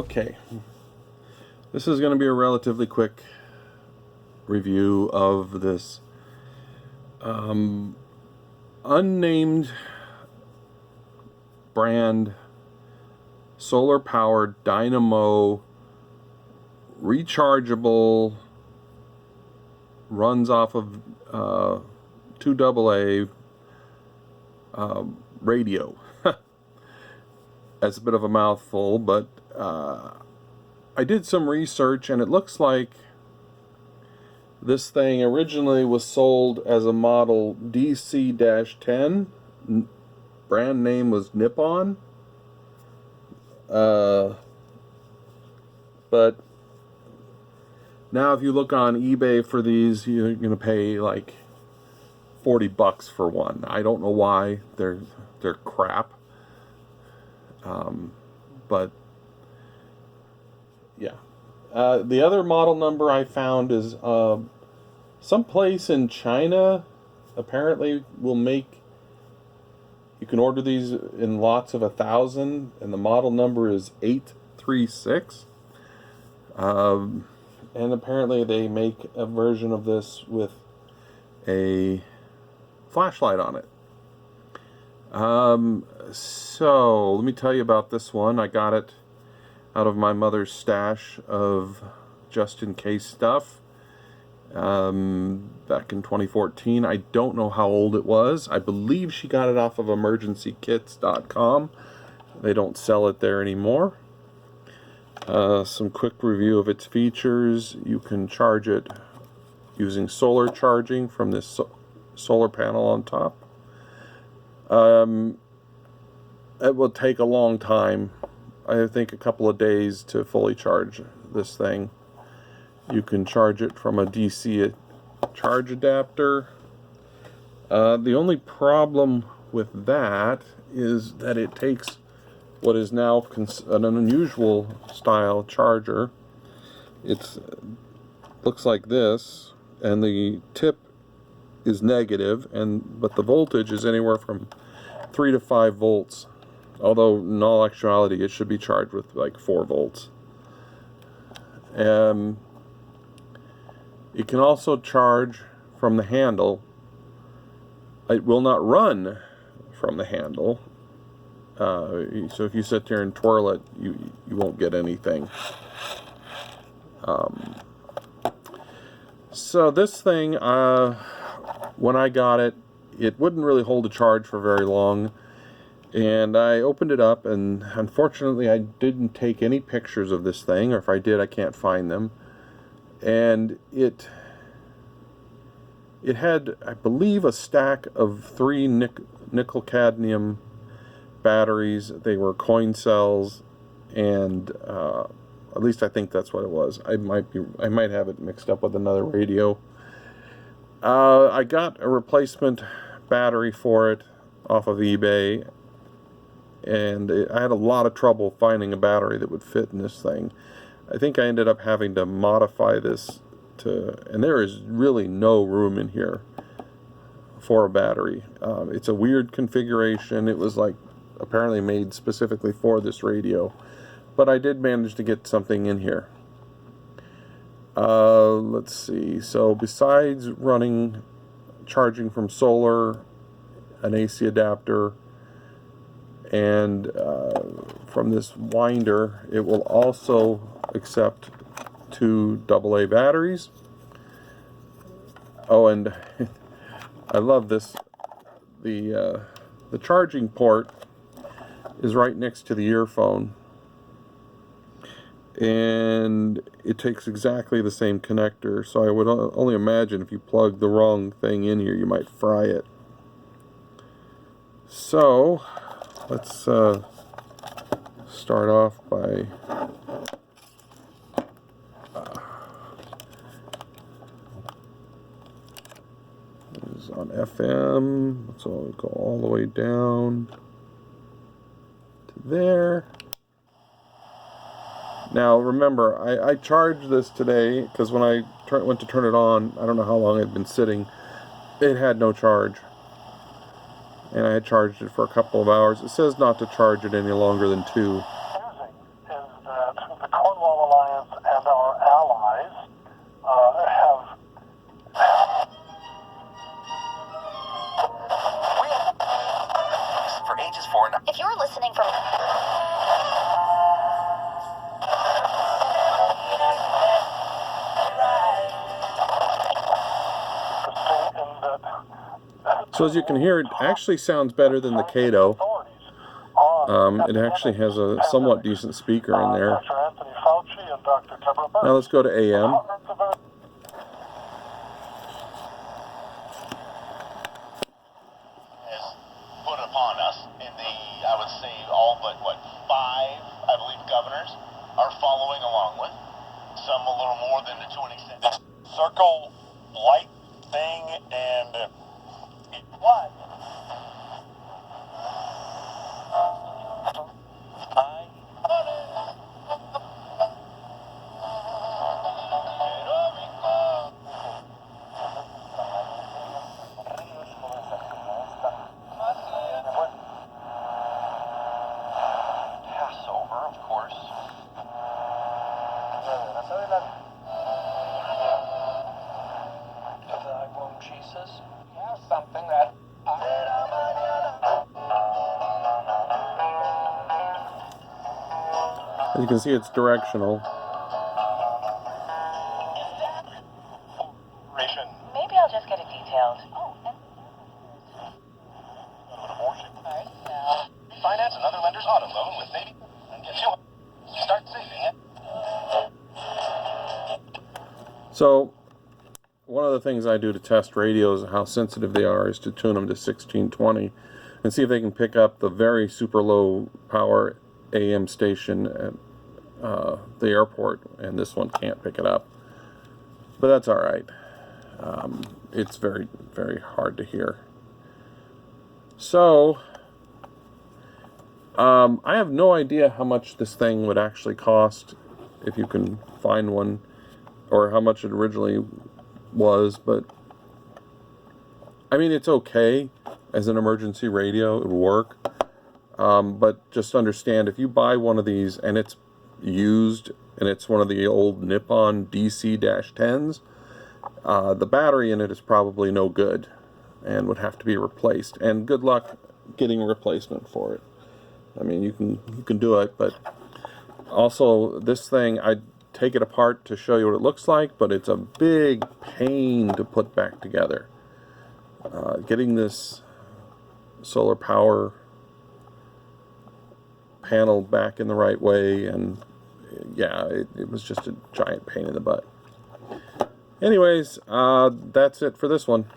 Okay, this is going to be a relatively quick review of this unnamed brand solar powered Dynamo rechargeable, runs off of 2AA radio. That's a bit of a mouthful, but I did some research and it looks like this thing originally was sold as a model DC-10. Brand name was Nippon. But now if you look on eBay for these, you're going to pay like $40 for one. I don't know why. They're crap. But yeah. The other model number I found is someplace in China apparently will make, you can order these in lots of 1,000, and the model number is 836. And apparently they make a version of this with a flashlight on it. So let me tell you about this one. I got it out of my mother's stash of just in case stuff back in 2014. I don't know how old it was. I believe she got it off of emergencykits.com. They don't sell it there anymore. Some quick review of its features. You can charge it using solar charging from this solar panel on top. It will take a long time. I think a couple of days to fully charge this thing. You can charge it from a DC charge adapter. The only problem with that is that it takes what is now an unusual style charger. It looks like this, and the tip is negative, but the voltage is anywhere from 3 to 5 volts. Although in all actuality it should be charged with like 4 volts. It can also charge from the handle. It will not run from the handle. So if you sit there and twirl it, you won't get anything. So this thing, when I got it, it wouldn't really hold a charge for very long. And I opened it up, and unfortunately I didn't take any pictures of this thing, or if I did, I can't find them. And it had, I believe, a stack of 3 nickel cadmium batteries. They were coin cells, and at least I think that's what it was. I might have it mixed up with another radio. I got a replacement battery for it off of eBay, and I had a lot of trouble finding a battery that would fit in this thing. I think I ended up having to modify this and there is really no room in here for a battery. It's a weird configuration. It was like apparently made specifically for this radio, but I did manage to get something in here. Let's see. So besides charging from solar, an AC adapter, and from this winder, it will also accept 2 AA batteries. Oh, and I love this. The charging port is right next to the earphone, and it takes exactly the same connector. So I would only imagine if you plug the wrong thing in here, you might fry it. So let's start off by this is on FM, so I'll go all the way down to there. Now remember, I charged this today because when I went to turn it on, I don't know how long it had been sitting, it had no charge. And I had charged it for a couple of hours. It says not to charge it any longer than 2. Is that So as you can hear, it actually sounds better than the Kato. It actually has a somewhat decent speaker in there. Now let's go to AM. Put upon us in the, I would say, all but, what, 5, I believe, governors are following along with. Some a little more than to an extent. This circle light thing and what? Passover, of course. Jesus. Yeah, something that. As you can see, it's directional. Maybe I'll just get it detailed. Oh, Finance and other lenders auto loan with maybe and get you start saving it. So one of the things I do to test radios and how sensitive they are is to tune them to 1620 and see if they can pick up the very super low power AM station at the airport, and this one can't pick it up. But that's alright. It's very, very hard to hear. So, I have no idea how much this thing would actually cost if you can find one, or how much it originally was, but I mean, it's okay as an emergency radio. It would work, but just understand, if you buy one of these and it's used and it's one of the old Nippon DC-10s, the battery in it is probably no good and would have to be replaced, and good luck getting a replacement for it. I mean, you can do it, but also this thing, I take it apart to show you what it looks like, but it's a big pain to put back together. Getting this solar power panel back in the right way, and yeah, it was just a giant pain in the butt. Anyways, that's it for this one.